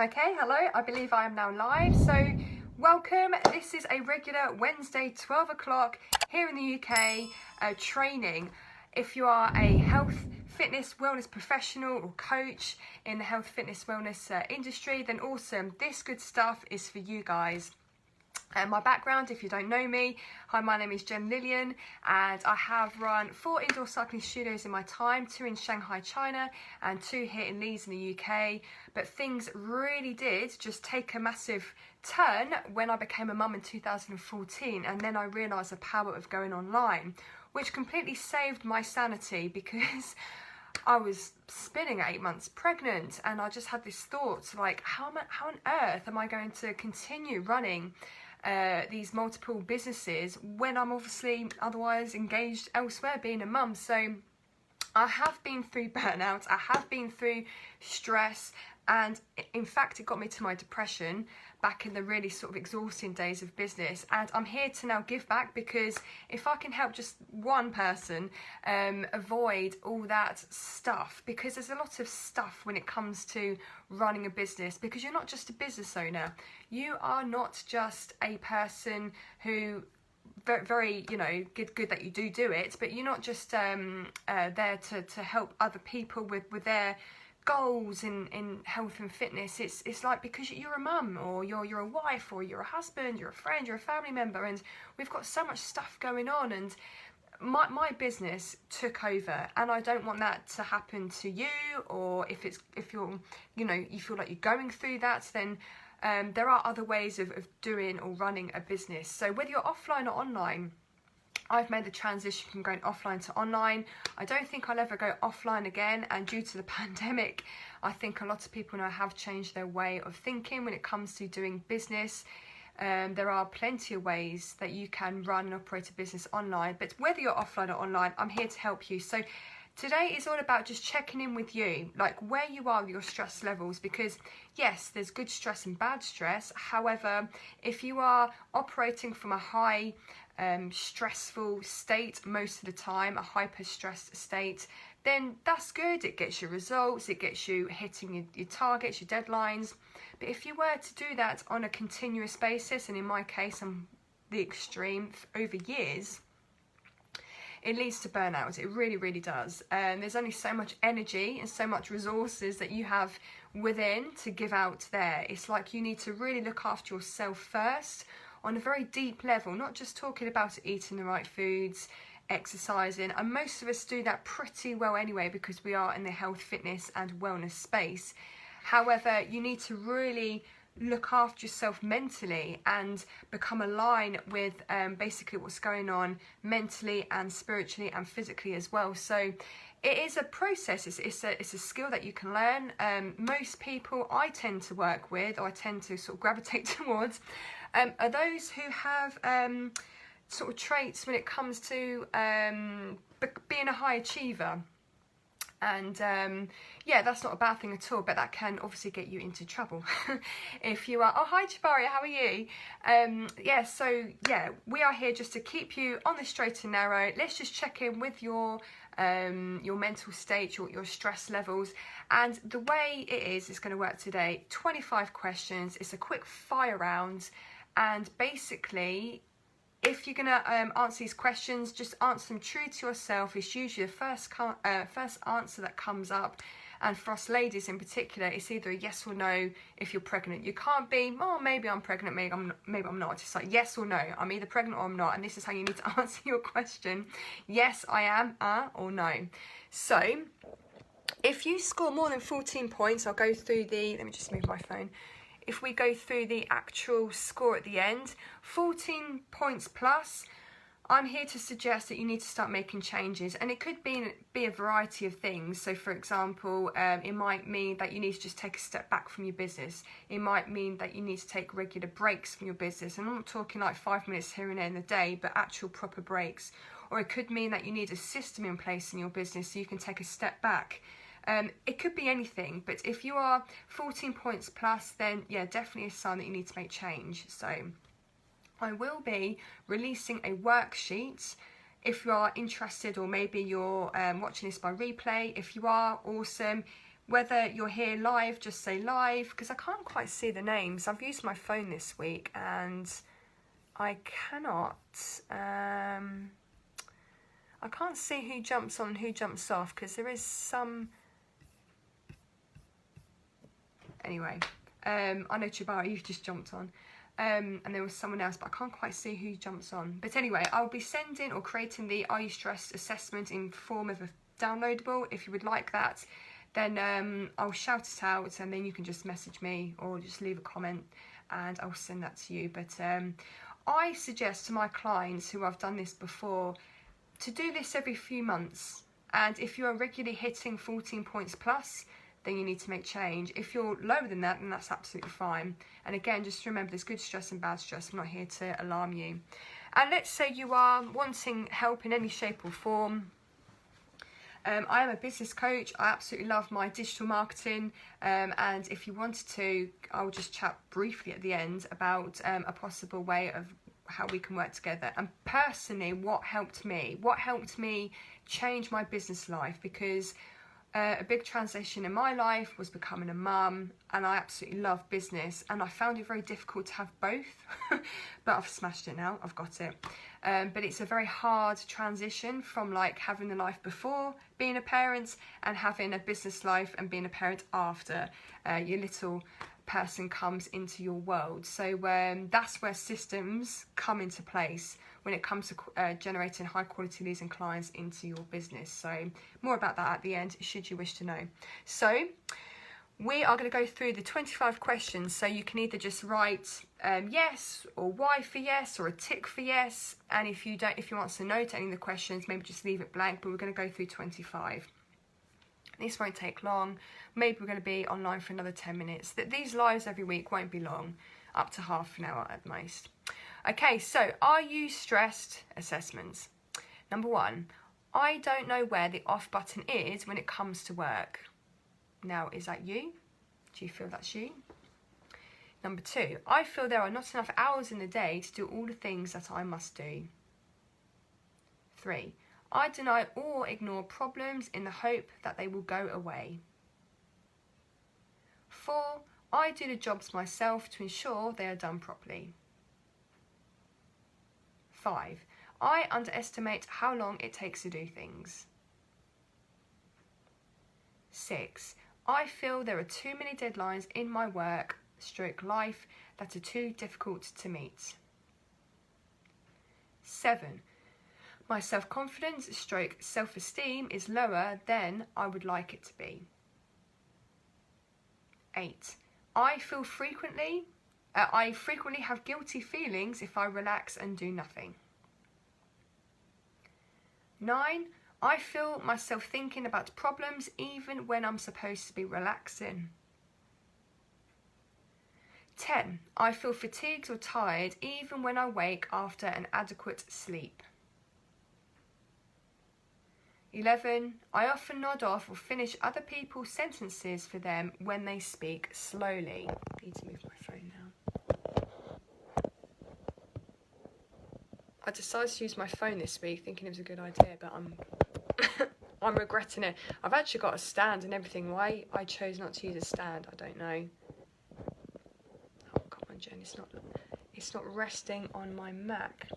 Okay, hello, I believe I am now live, so welcome. This is a regular Wednesday 12 o'clock here in the UK training. If you are a health, fitness, wellness professional or coach in the health, fitness, wellness industry, then awesome. This good stuff is for you guys. My background, if you don't know me, hi, my name is Jen Lillian, and I have run 4 indoor cycling studios in my time, 2 in Shanghai, China, and 2 here in Leeds in the UK. But things really did just take a massive turn when I became a mum in 2014, and then I realised the power of going online, which completely saved my sanity because I was spinning at 8 months pregnant, and I just had this thought like, how on earth am I going to continue running these multiple businesses when I'm obviously otherwise engaged elsewhere being a mum? So I have been through burnout, I have been through stress, and in fact it got me to my depression back in the really sort of exhausting days of business. And I'm here to now give back, because if I can help just one person avoid all that stuff, because there's a lot of stuff when it comes to running a business, because you're not just a business owner, you are not just a person who very you know, good that you do it, but you're not just there to help other people with their goals in health and fitness. It's like, because you're a mum, or you're a wife, or you're a husband, you're a friend, you're a family member, and we've got so much stuff going on, and my business took over, and I don't want that to happen to you. Or if you're you know, you feel like you're going through that, then there are other ways of doing or running a business. So whether you're offline or online, I've made the transition from going offline to online. I don't think I'll ever go offline again, and due to the pandemic, I think a lot of people now have changed their way of thinking when it comes to doing business. There are plenty of ways that you can run and operate a business online, but whether you're offline or online, I'm here to help you. So today is all about just checking in with you, like where you are with your stress levels, because yes, there's good stress and bad stress. However, if you are operating from a high stressful state most of the time, a hyper stressed state, then that's good. It gets you results, it gets you hitting your targets, your deadlines. But if you were to do that on a continuous basis, and in my case I'm the extreme over years, it leads to burnout. It really does. There's only so much energy and so much resources that you have within to give out there. It's like you need to really look after yourself first on a very deep level, not just talking about eating the right foods, exercising, and most of us do that pretty well anyway, because we are in the health, fitness and wellness space. However, you need to really look after yourself mentally and become aligned with basically what's going on mentally and spiritually and physically as well. So it is a process, it's a skill that you can learn. Most people I tend to work with, or I tend to sort of gravitate towards, are those who have sort of traits when it comes to being a high achiever. And yeah, that's not a bad thing at all, but that can obviously get you into trouble if you are. Oh, hi Jabari, how are you? Yeah, so yeah, we are here just to keep you on the straight and narrow. Let's just check in with your mental state, your stress levels. And the way it is going to work today, 25 questions. It's a quick fire round, and basically, if you're going to answer these questions, just answer them true to yourself. It's usually the first answer that comes up. And for us ladies in particular, it's either a yes or no if you're pregnant. You can't be, oh, maybe I'm pregnant, maybe I'm not. It's like yes or no. I'm either pregnant or I'm not. And this is how you need to answer your question. Yes, I am, or no. So if you score more than 14 points, I'll go through let me just move my phone. If we go through the actual score at the end, 14 points plus, I'm here to suggest that you need to start making changes. And it could be a variety of things. So for example, it might mean that you need to just take a step back from your business. It might mean that you need to take regular breaks from your business. And I'm not talking like 5 minutes here and there in the day, but actual proper breaks. Or it could mean that you need a system in place in your business so you can take a step back. It could be anything, but if you are 14 points plus, then yeah, definitely a sign that you need to make change. So I will be releasing a worksheet if you are interested, or maybe you're watching this by replay. If you are, awesome. Whether you're here live, just say live, because I can't quite see the names. I've used my phone this week and I cannot, I can't see who jumps on and who jumps off, because there is some, anyway, I know Chibara, you've just jumped on. And there was someone else, but I can't quite see who jumps on. But anyway, I'll be sending or creating the Are You Stressed assessment in form of a downloadable. If you would like that, then I'll shout it out, and then you can just message me or just leave a comment and I'll send that to you. But I suggest to my clients who I've done this before to do this every few months. And if you are regularly hitting 14 points plus, then you need to make change. If you're lower than that, then that's absolutely fine. And again, just remember, there's good stress and bad stress. I'm not here to alarm you. And let's say you are wanting help in any shape or form. I am a business coach. I absolutely love my digital marketing. And if you wanted to, I'll just chat briefly at the end about a possible way of how we can work together. And personally, what helped me change my business life, because a big transition in my life was becoming a mum, and I absolutely love business, and I found it very difficult to have both. But I've smashed it now, I've got it. But it's a very hard transition from like having the life before being a parent and having a business life and being a parent after your little person comes into your world. So that's where systems come into place when it comes to generating high quality leads and clients into your business. So more about that at the end, should you wish to know. So we are going to go through the 25 questions. So you can either just write yes or Y for yes, or a tick for yes. And if you want to note any of the questions, maybe just leave it blank. But we're going to go through 25. This won't take long. Maybe we're going to be online for another 10 minutes. These lives every week won't be long, up to half an hour at most. Okay, so are you stressed? Assessments. Number 1, I don't know where the off button is when it comes to work. Now, is that you? Do you feel that's you? Number 2, I feel there are not enough hours in the day to do all the things that I must do. 3, I deny or ignore problems in the hope that they will go away. 4, I do the jobs myself to ensure they are done properly. 5, I underestimate how long it takes to do things. 6, I feel there are too many deadlines in my work / life that are too difficult to meet. 7, my self-confidence / self-esteem is lower than I would like it to be. 8, I frequently have guilty feelings if I relax and do nothing. 9, I feel myself thinking about problems even when I'm supposed to be relaxing. 10, I feel fatigued or tired even when I wake after an adequate sleep. 11, I often nod off or finish other people's sentences for them when they speak slowly. I need to move my phone now. I decided to use my phone this week thinking it was a good idea, but I'm regretting it. I've actually got a stand and everything. Why I chose not to use a stand, I don't know. Oh, come on, Jen, it's not resting on my Mac.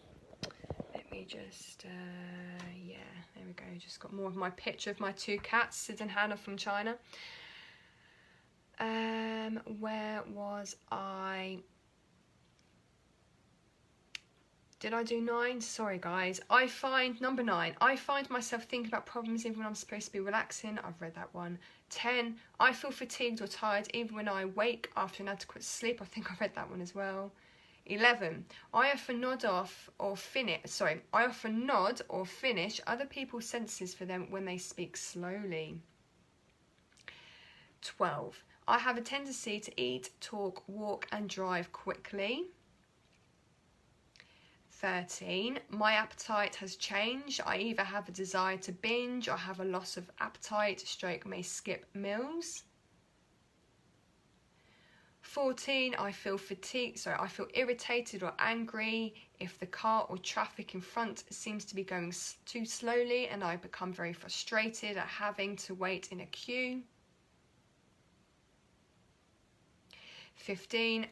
Let me just, yeah, there we go. Just got more of my picture of my 2 cats, Sid and Hannah from China. Where was I? Did I do 9? Sorry, guys. Number 9, I find myself thinking about problems even when I'm supposed to be relaxing. I've read that one. 10, I feel fatigued or tired even when I wake after inadequate sleep. I think I read that one as well. 11, I often nod or finish other people's sentences for them when they speak slowly. 12, I have a tendency to eat, talk, walk and drive quickly. 13, my appetite has changed. I either have a desire to binge or have a loss of appetite / may skip meals. 14, I feel irritated or angry if the car or traffic in front seems to be going too slowly and I become very frustrated at having to wait in a queue. 15,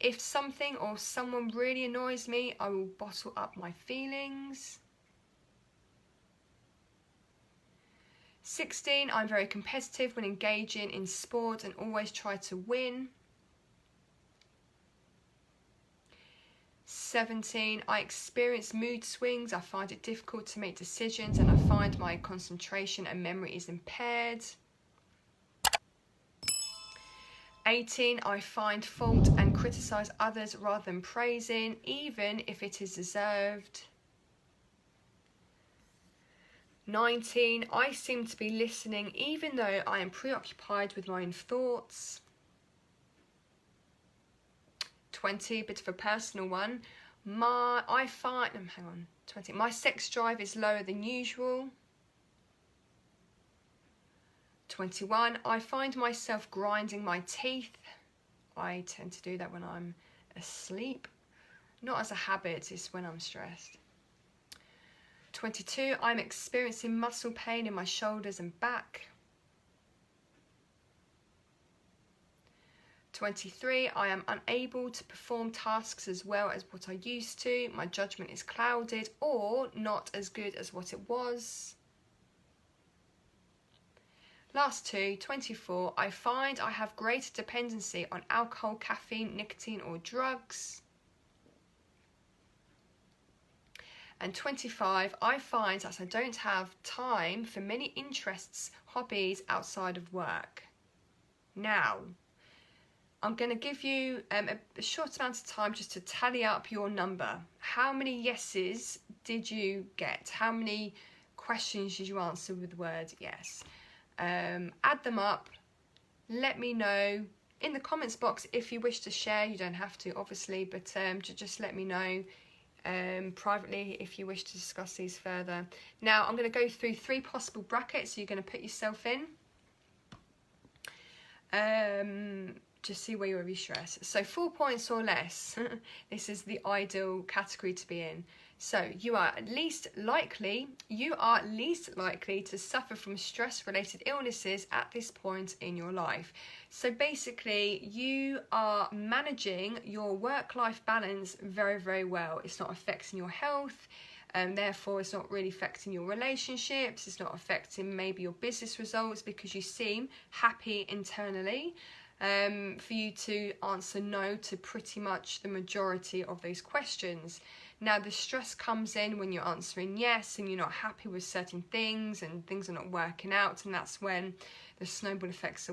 if something or someone really annoys me, I will bottle up my feelings. 16, I'm very competitive when engaging in sport and always try to win. 17, I experience mood swings. I find it difficult to make decisions and I find my concentration and memory is impaired. 18, I find fault and criticise others rather than praising, even if it is deserved. 19, I seem to be listening even though I am preoccupied with my own thoughts. 20, bit of a personal one. My sex drive is lower than usual. 21, I find myself grinding my teeth. I tend to do that when I'm asleep. Not as a habit, it's when I'm stressed. 22, I'm experiencing muscle pain in my shoulders and back. 23, I am unable to perform tasks as well as what I used to. My judgment is clouded or not as good as what it was. Last two, 24, I find I have greater dependency on alcohol, caffeine, nicotine or drugs. And 25, I find that I don't have time for many interests, hobbies outside of work. Now, I'm going to give you a short amount of time just to tally up your number. How many yeses did you get? How many questions did you answer with the word yes? Add them up. Let me know in the comments box if you wish to share. You don't have to, obviously, but just let me know privately if you wish to discuss these further. Now, I'm going to go through 3 possible brackets you're going to put yourself in. Just see where you're stressed. So 4 points or less. This is the ideal category to be in. So you are least likely to suffer from stress-related illnesses at this point in your life. So basically, you are managing your work-life balance very, very well. It's not affecting your health, and therefore it's not really affecting your relationships. It's not affecting maybe your business results because you seem happy internally. For you to answer no to pretty much the majority of those questions. Now, the stress comes in when you're answering yes and you're not happy with certain things and things are not working out, and that's when the snowball effects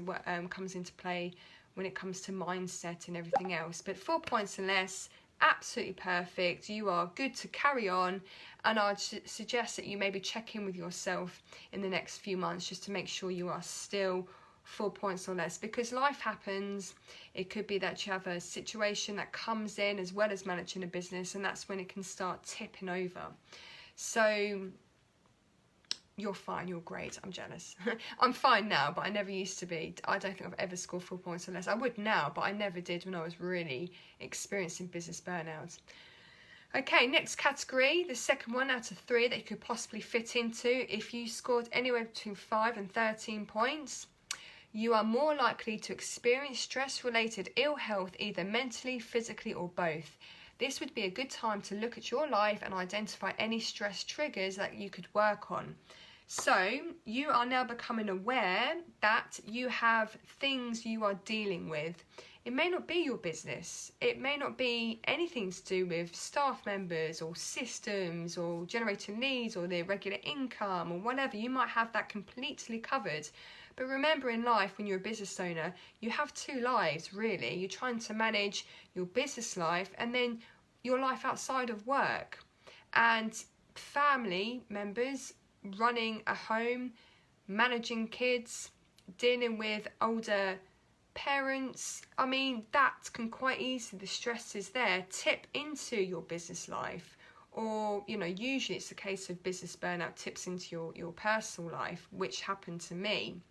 comes into play when it comes to mindset and everything else. But 4 points and less, absolutely perfect. You are good to carry on, and I'd suggest that you maybe check in with yourself in the next few months just to make sure you are still 4 points or less, because life happens. It could be that you have a situation that comes in as well as managing a business, and that's when it can start tipping over. So you're fine, you're great. I'm jealous. I'm fine now, but I never used to be. I don't think I've ever scored 4 points or less. I would now, but I never did when I was really experiencing business burnout. Okay, next category, the second one out of 3 that you could possibly fit into. If you scored anywhere between 5 and 13 points, you are more likely to experience stress-related ill health, either mentally, physically, or both. This would be a good time to look at your life and identify any stress triggers that you could work on. So, you are now becoming aware that you have things you are dealing with. It may not be your business. It may not be anything to do with staff members or systems or generating leads or their regular income or whatever. You might have that completely covered. But remember, in life, when you're a business owner, you have 2 lives, really. You're trying to manage your business life and then your life outside of work. And family members, running a home, managing kids, dealing with older parents. I mean, that can quite easily, the stresses there, tip into your business life. Or, you know, usually it's a case of business burnout tips into your personal life, which happened to me.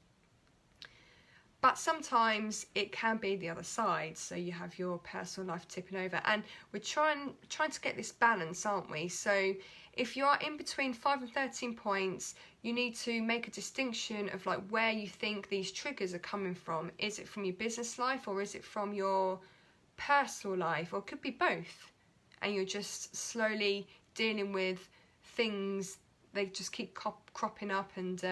But sometimes it can be the other side, so you have your personal life tipping over. And we're trying to get this balance, aren't we? So If you are in between 5 and 13 points, you need to make a distinction of like where you think these triggers are coming from. Is it from your business life, or is it from your personal life, or it could be both, and you're just slowly dealing with things, they just keep cropping up, and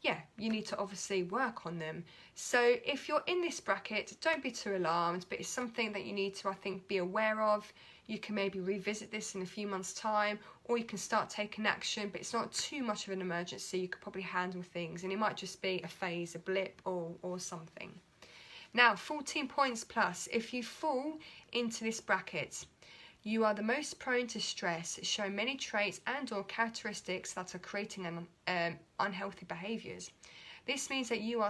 yeah, you need to obviously work on them. So if you're in this bracket, don't be too alarmed, but it's something that you need to, I think, be aware of. You can maybe revisit this in a few months' time, or you can start taking action, but it's not too much of an emergency. You could probably handle things, and it might just be a phase, a blip, or something. Now, 14 points plus. If you fall into this bracket, you are the most prone to stress, show many traits and or characteristics that are creating unhealthy behaviours. This means that you're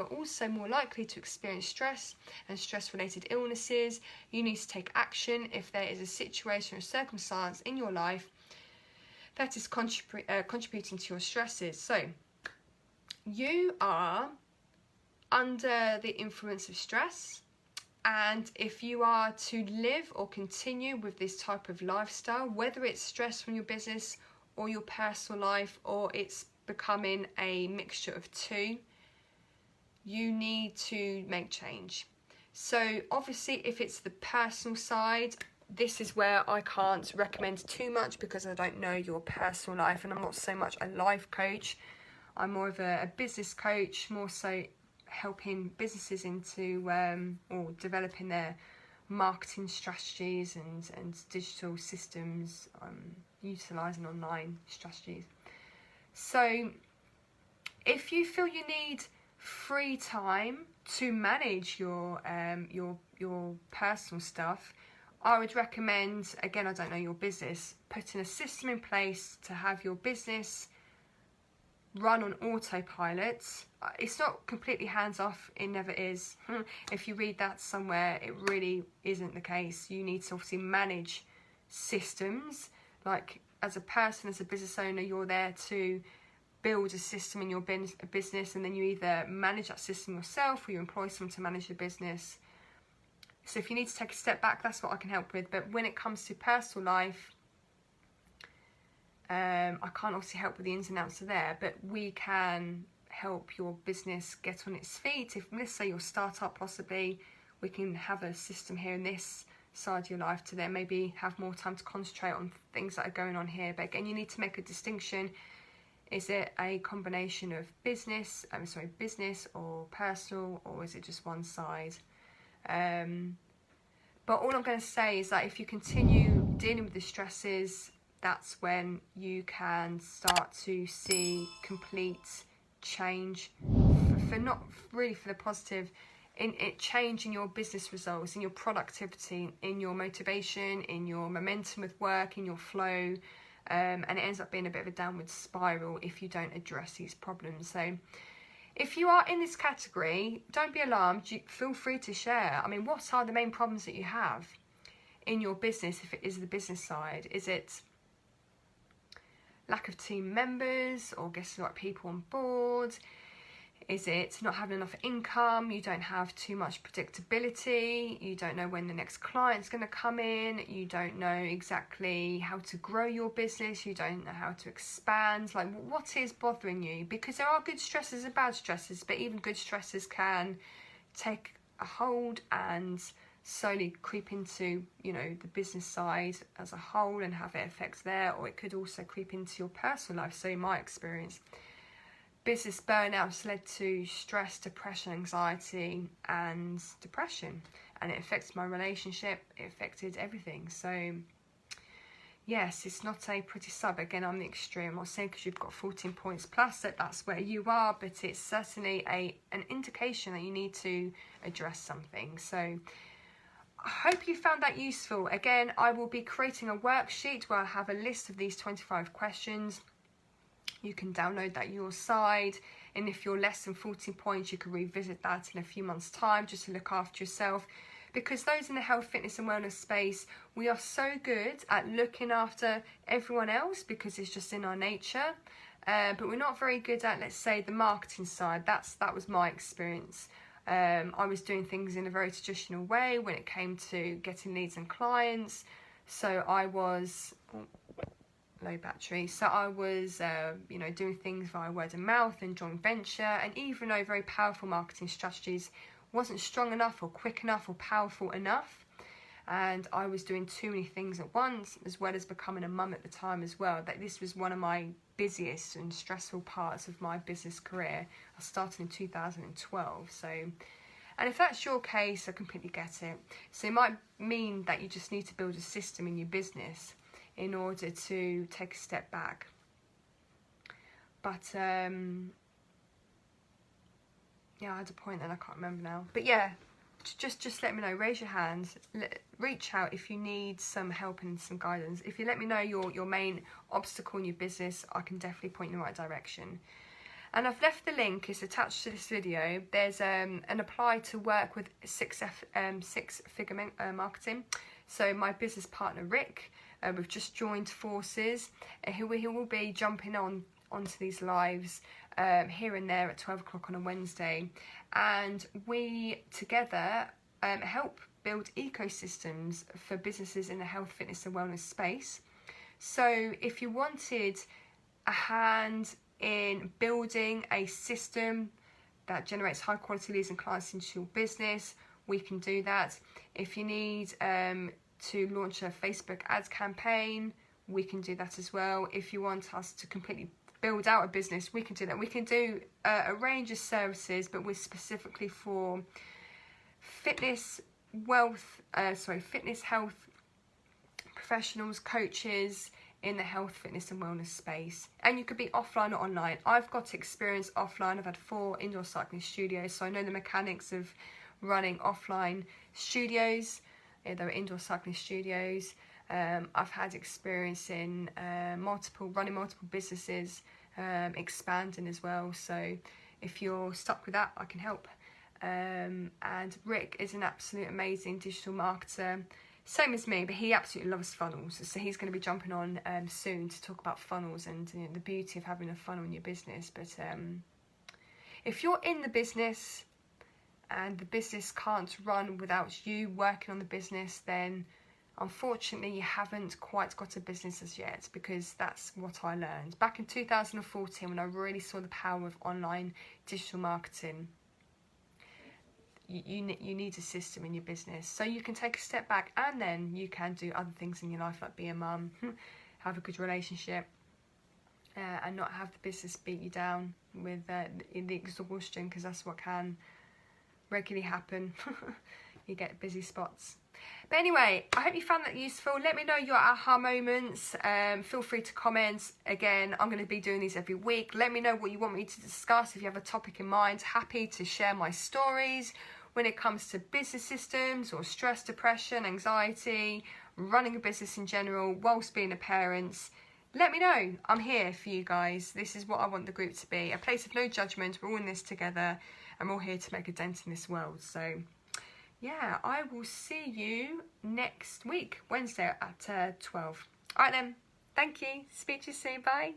also more likely to experience stress and stress-related illnesses. You need to take action if there is a situation or circumstance in your life that is contributing to your stresses. So, you are under the influence of stress. And if you are to live or continue with this type of lifestyle, whether it's stress from your business or your personal life, or it's becoming a mixture of two, you need to make change. So obviously, if it's the personal side, this is where I can't recommend too much because I don't know your personal life, and I'm not so much a life coach. I'm more of a business coach, more so helping businesses into or developing their marketing strategies and digital systems, utilising online strategies. So if you feel you need free time to manage your personal stuff, I would recommend, again, I don't know your business, putting a system in place to have your business run on autopilot. It's not completely hands off, it never is. If you read that somewhere, it really isn't the case. You need to obviously manage systems. Like as a person, as a business owner, you're there to build a system in your business, and then you either manage that system yourself or you employ someone to manage the business. So if you need to take a step back, that's what I can help with. But when it comes to personal life, I can't obviously help with the ins and outs of there, but we can help your business get on its feet. If, let's say, your startup, possibly, we can have a system here in this side of your life to then maybe have more time to concentrate on things that are going on here. But again, you need to make a distinction. Is it a combination of business or personal, or is it just one side? But all I'm going to say is that if you continue dealing with the stresses, that's when you can start to see complete change, for not really for the positive, in it, change in your business results, in your productivity, in your motivation, in your momentum with work, in your flow, and it ends up being a bit of a downward spiral if you don't address these problems. So if you are in this category, don't be alarmed. Feel free to share. I mean, what are the main problems that you have in your business if it is the business side? Is it lack of team members or getting the right people on board? Is it not having enough income? You don't have too much predictability. You don't know when the next client's going to come in. You don't know exactly how to grow your business. You don't know how to expand. Like, what is bothering you? Because there are good stresses and bad stresses, but even good stresses can take a hold and slowly creep into, you know, the business side as a whole and have it affect there, or it could also creep into your personal life. So in my experience, business burnout has led to stress, depression, anxiety and depression, and it affected my relationship, it affected everything. So yes, it's not a pretty sub. Again, I'm the extreme. I'm not saying because you've got 14 points plus that that's where you are, but it's certainly an indication that you need to address something. So I hope you found that useful. Again, I will be creating a worksheet where I have a list of these 25 questions. You can download that your side, and if you're less than 14 points, you can revisit that in a few months' time just to look after yourself. Because those in the health, fitness and wellness space, we are so good at looking after everyone else because it's just in our nature. But we're not very good at, let's say, the marketing side. That was my experience. I was doing things in a very traditional way when it came to getting leads and clients. So I was low battery. So I was, you know, doing things via word of mouth and joint venture, and even though very powerful marketing strategies wasn't strong enough or quick enough or powerful enough, and I was doing too many things at once, as well as becoming a mum at the time as well, that this was one of my busiest and stressful parts of my business career. I started in 2012, so, and if that's your case, I completely get it. So it might mean that you just need to build a system in your business in order to take a step back. But yeah, I had a point and I can't remember now. But yeah, just let me know, raise your hand, reach out if you need some help and some guidance. If you let me know your main obstacle in your business, I can definitely point you in the right direction. And I've left the link, it's attached to this video. There's an apply to work with six-figure marketing. So my business partner Rick, we've just joined forces. He will be jumping onto these lives here and there at 12 o'clock on a Wednesday, and we together help build ecosystems for businesses in the health, fitness and wellness space. So if you wanted a hand in building a system that generates high quality leads and clients into your business, we can do that. If you need to launch a Facebook ads campaign, we can do that as well. If you want us to completely build out a business, we can do that. We can do a range of services, but we're specifically for fitness, fitness, health professionals, coaches in the health, fitness and wellness space. And you could be offline or online. I've got experience offline. I've had 4 indoor cycling studios, so I know the mechanics of running offline studios. There are indoor cycling studios. I've had experience in running multiple businesses, expanding as well. So if you're stuck with that, I can help. And Rick is an absolute amazing digital marketer, same as me, but he absolutely loves funnels. So he's going to be jumping on soon to talk about funnels and, you know, the beauty of having a funnel in your business. But if you're in the business and the business can't run without you working on the business, then unfortunately you haven't quite got a business as yet, because that's what I learned back in 2014 when I really saw the power of online digital marketing. You need a system in your business so you can take a step back, and then you can do other things in your life, like be a mum, have a good relationship, and not have the business beat you down with the exhaustion, because that's what can regularly happen. You get busy spots. But anyway, I hope you found that useful. Let me know your aha moments. Feel free to comment. Again, I'm going to be doing these every week. Let me know what you want me to discuss. If you have a topic in mind, happy to share my stories when it comes to business systems or stress, depression, anxiety, running a business in general, whilst being a parent. Let me know. I'm here for you guys. This is what I want the group to be. A place of no judgment. We're all in this together, and we're all here to make a dent in this world. So yeah, I will see you next week, Wednesday at 12. All right then. Thank you. Speak to you soon. Bye.